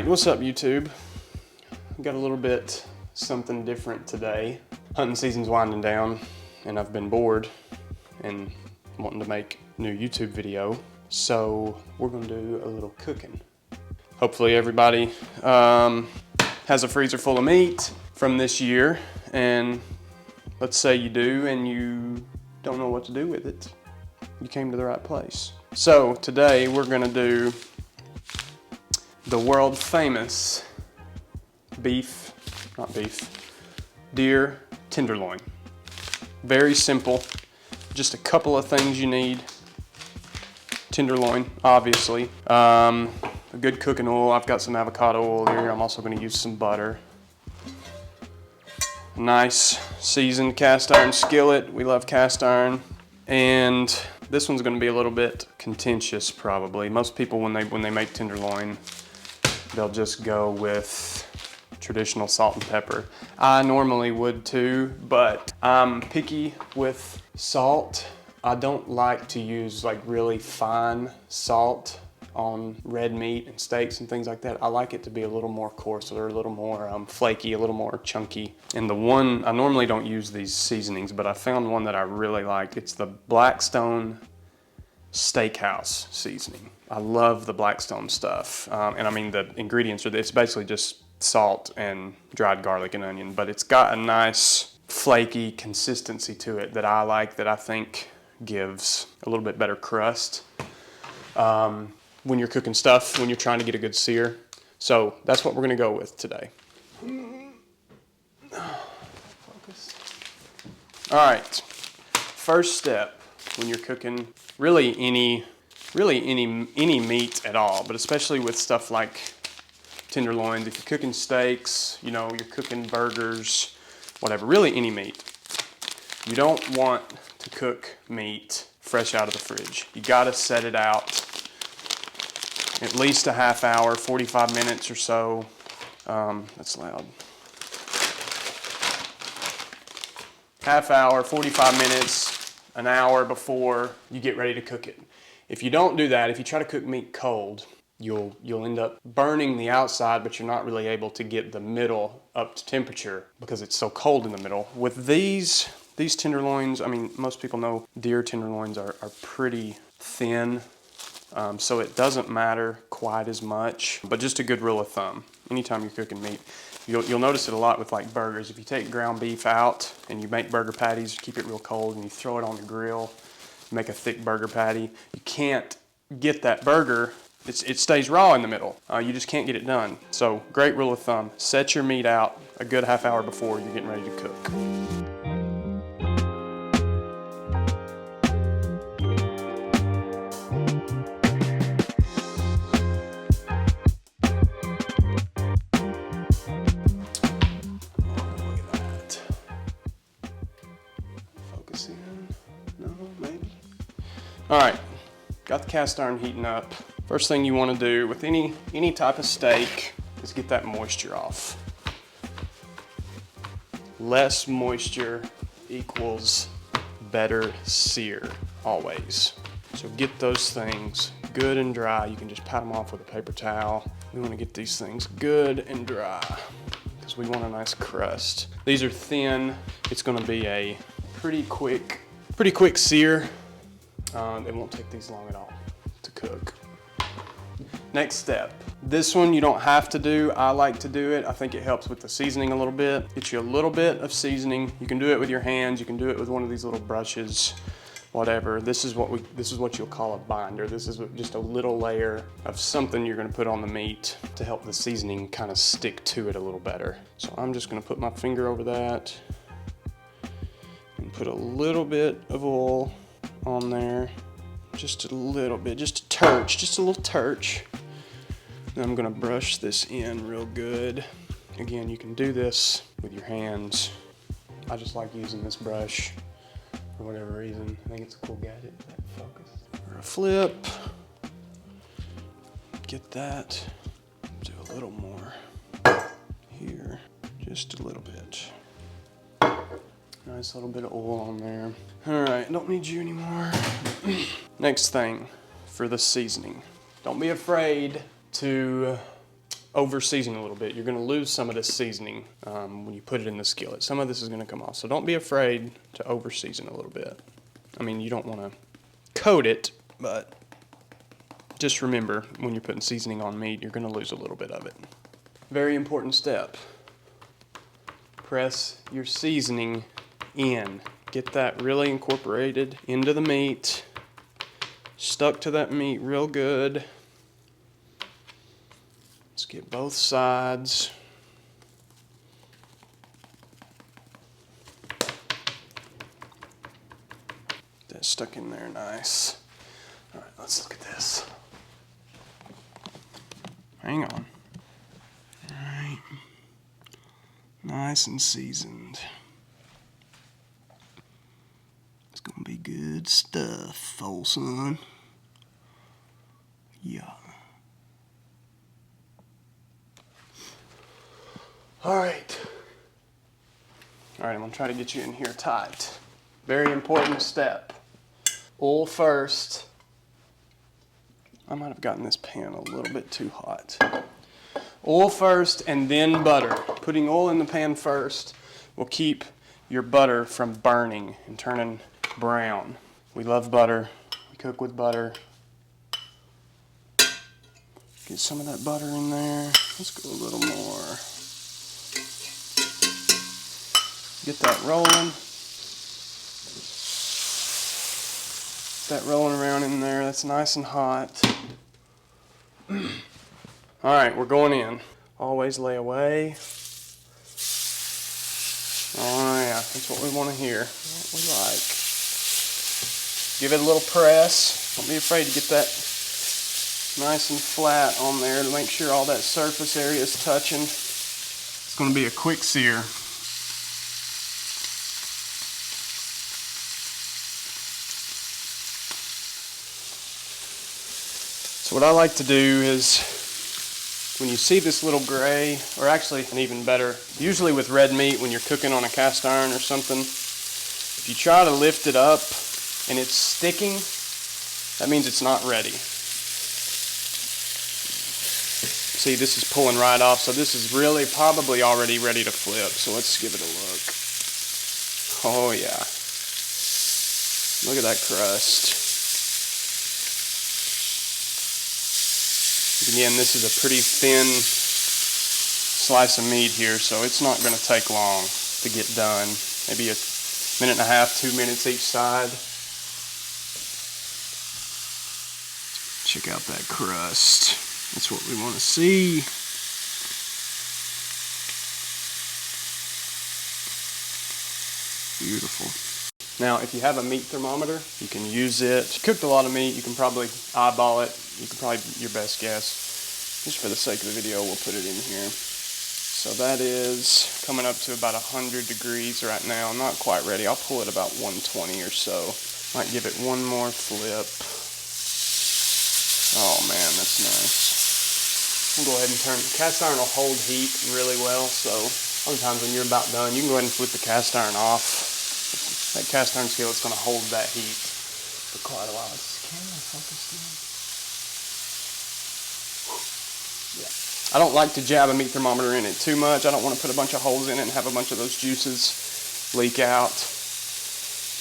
what's up YouTube? Got a little bit something different today. Hunting season's winding down and I've been bored and wanting to make a new YouTube video. So we're gonna do a little cooking. Hopefully everybody has a freezer full of meat from this year, and let's say you do and you don't know what to do with it. You came to the right place. So today we're gonna do the world famous deer tenderloin. Very simple, just a couple of things you need. Tenderloin, obviously. A good cooking oil. I've got some avocado oil here. I'm also gonna use some butter. A nice seasoned cast iron skillet. We love cast iron. And this one's gonna be a little bit contentious probably. Most people when they make tenderloin, they'll just go with traditional salt and pepper. I normally would too, but I'm picky with salt. I don't like to use like really fine salt on red meat and steaks and things like that. I like it to be a little more coarse or a little more flaky, a little more chunky. And the one, I normally don't use these seasonings, but I found one that I really like. It's the Blackstone steakhouse seasoning. I love the Blackstone stuff. And I mean, the ingredients are, it's basically just salt and dried garlic and onion, but it's got a nice flaky consistency to it that I like, that I think gives a little bit better crust when you're cooking stuff, when you're trying to get a good sear. So that's what we're gonna go with today. Focus. All right, first step when you're cooking really any meat at all, but especially with stuff like tenderloins, if you're cooking steaks, you know, you're cooking burgers, whatever, really any meat. You don't want to cook meat fresh out of the fridge. You gotta set it out at least a half hour, 45 minutes or so. That's loud. Half hour, 45 minutes, an hour before you get ready to cook it. If you don't do that, if you try to cook meat cold, you'll end up burning the outside, but you're not really able to get the middle up to temperature because it's so cold in the middle. With these tenderloins, I mean, most people know deer tenderloins are pretty thin, so it doesn't matter quite as much, but just a good rule of thumb, anytime you're cooking meat, you'll notice it a lot with like burgers. If you take ground beef out and you make burger patties, keep it real cold, and you throw it on the grill, make a thick burger patty, you can't get that burger. It stays raw in the middle. You just can't get it done. So great rule of thumb, set your meat out a good half hour before you're getting ready to cook. Look at that. Focus in, no, maybe. All right, got the cast iron heating up. First thing you want to do with any type of steak is get that moisture off. Less moisture equals better sear, always. So get those things good and dry. You can just pat them off with a paper towel. We want to get these things good and dry because we want a nice crust. These are thin. It's going to be a pretty quick sear. It won't take these long at all to cook. Next step, this one you don't have to do. I like to do it. I think it helps with the seasoning a little bit. Get you a little bit of seasoning. You can do it with your hands. You can do it with one of these little brushes, whatever. This is what you'll call a binder. This is just a little layer of something you're gonna put on the meat to help the seasoning kind of stick to it a little better. So I'm just gonna put my finger over that and put a little bit of oil on there. Just a little bit, just a touch, just a little touch. Then I'm gonna brush this in real good. Again, you can do this with your hands. I just like using this brush for whatever reason. I think it's a cool gadget. Focus. Or a flip. Get that. Do a little more here, just a little bit. Nice little bit of oil on there. All right, don't need you anymore. Next thing for the seasoning. Don't be afraid to over season a little bit. You're gonna lose some of this seasoning when you put it in the skillet. Some of this is gonna come off, so don't be afraid to over season a little bit. I mean, you don't wanna coat it, but just remember when you're putting seasoning on meat, you're gonna lose a little bit of it. Very important step. Press your seasoning in. Get that really incorporated into the meat. Stuck to that meat real good. Let's get both sides. That's stuck in there nice. All right, let's look at this. Hang on. All right. Nice and seasoned. It's gonna be good stuff, old son. Yeah. All right. All right, I'm gonna try to get you in here tight. Very important step. Oil first. I might have gotten this pan a little bit too hot. Oil first and then butter. Putting oil in the pan first will keep your butter from burning and turning brown. We love butter. We cook with butter. Get some of that butter in there. Let's go a little more. Get that rolling. Get that rolling around in there. That's nice and hot. All right, we're going in. Always lay away. Oh yeah, that's what we want to hear. What we like. Give it a little press. Don't be afraid to get that nice and flat on there to make sure all that surface area is touching. It's going to be a quick sear. So what I like to do is, when you see this little gray, or actually an even better, usually with red meat when you're cooking on a cast iron or something, if you try to lift it up and it's sticking, that means it's not ready. See, this is pulling right off, so this is really probably already ready to flip. So let's give it a look. Oh yeah. Look at that crust. Again, this is a pretty thin slice of meat here, so it's not going to take long to get done. Maybe a minute and a half, 2 minutes each side. Check out that crust. That's what we want to see. Beautiful. Now, if you have a meat thermometer, you can use it. If you cooked a lot of meat, you can probably eyeball it. You can probably, your best guess. Just for the sake of the video, we'll put it in here. So that is coming up to about 100 degrees right now. Not quite ready. I'll pull it about 120 or so. Might give it one more flip. Oh man, that's nice. We'll go ahead and turn. Cast iron will hold heat really well, so sometimes when you're about done, you can go ahead and flip the cast iron off. That cast iron skillet's going to hold that heat for quite a while. Is the camera focused in? Yeah. I don't like to jab a meat thermometer in it too much. I don't want to put a bunch of holes in it and have a bunch of those juices leak out.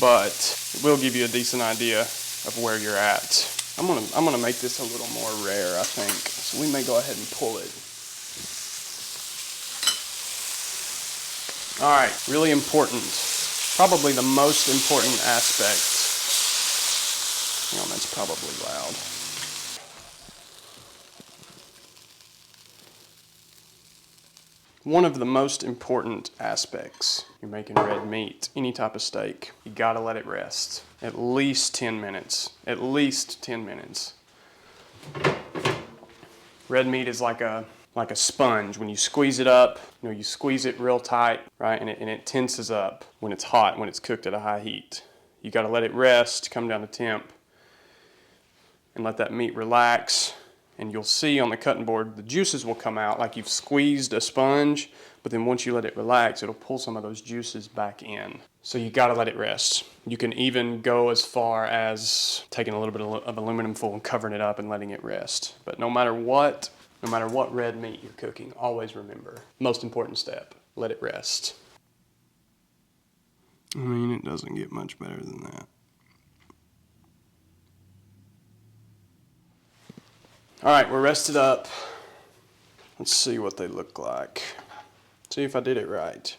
But it will give you a decent idea of where you're at. I'm gonna make this a little more rare, I think. So we may go ahead and pull it. All right, really important. Probably the most important aspect. Hang on, that's probably loud. One of the most important aspects, you're making red meat, any type of steak, you gotta let it rest. At least 10 minutes. At least 10 minutes. Red meat is like a sponge. When you squeeze it up, you squeeze it real tight, right? And it tenses up when it's hot, when it's cooked at a high heat. You gotta let it rest, come down to temp, and let that meat relax. And you'll see on the cutting board, the juices will come out like you've squeezed a sponge, but then once you let it relax, it'll pull some of those juices back in. So you gotta let it rest. You can even go as far as taking a little bit of aluminum foil and covering it up and letting it rest. But no matter what, No matter what red meat you're cooking, always remember, most important step, let it rest. I mean, it doesn't get much better than that. All right, we're rested up. Let's see what they look like. See if I did it right.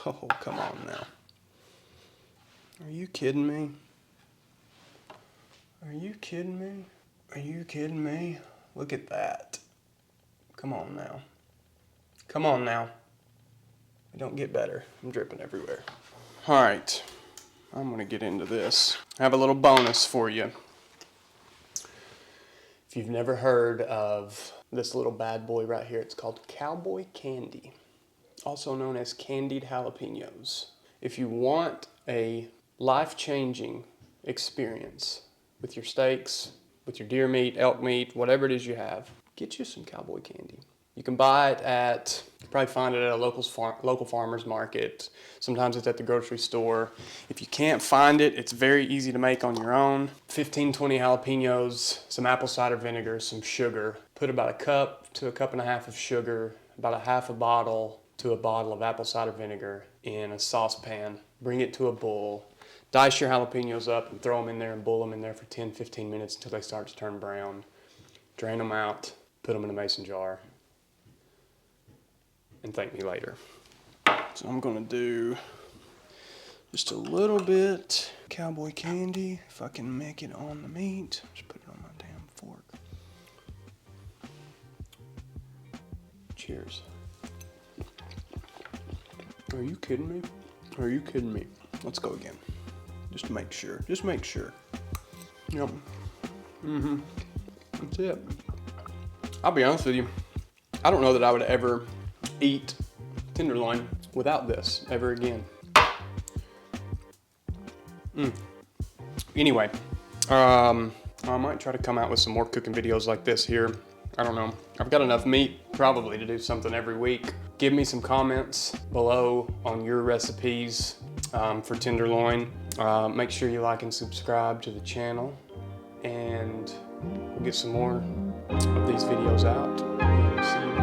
Oh, come on now. Are you kidding me? Are you kidding me? Are you kidding me? Look at that. Come on now. Come on now. It don't get better. I'm dripping everywhere. All right, I'm gonna get into this. I have a little bonus for you. If you've never heard of this little bad boy right here, it's called Cowboy candy, also known as Candied Jalapeños. If you want a life-changing experience with your steaks, with your deer meat, elk meat, whatever it is you have, get you some Cowboy candy. You can buy it at, you probably find it at a local farmer's market. Sometimes it's at the grocery store. If you can't find it, it's very easy to make on your own. 15, 20 jalapenos, some apple cider vinegar, some sugar. Put about a cup to a cup and a half of sugar, about a half a bottle to a bottle of apple cider vinegar in a saucepan. Bring it to a boil. Dice your jalapenos up and throw them in there and boil them in there for 10, 15 minutes until they start to turn brown. Drain them out, put them in a mason jar, and thank me later. So I'm gonna do just a little bit Cowboy candy, if I can make it on the meat. Just put it on my damn fork. Cheers. Are you kidding me? Are you kidding me? Let's go again. Just to make sure. Just make sure. Yep. That's it. I'll be honest with you. I don't know that I would ever eat tenderloin without this ever again. Anyway, I might try to come out with some more cooking videos like this here. I don't know. I've got enough meat probably to do something every week. Give me some comments below on your recipes for tenderloin. Make sure you like and subscribe to the channel, and we'll get some more of these videos out. See you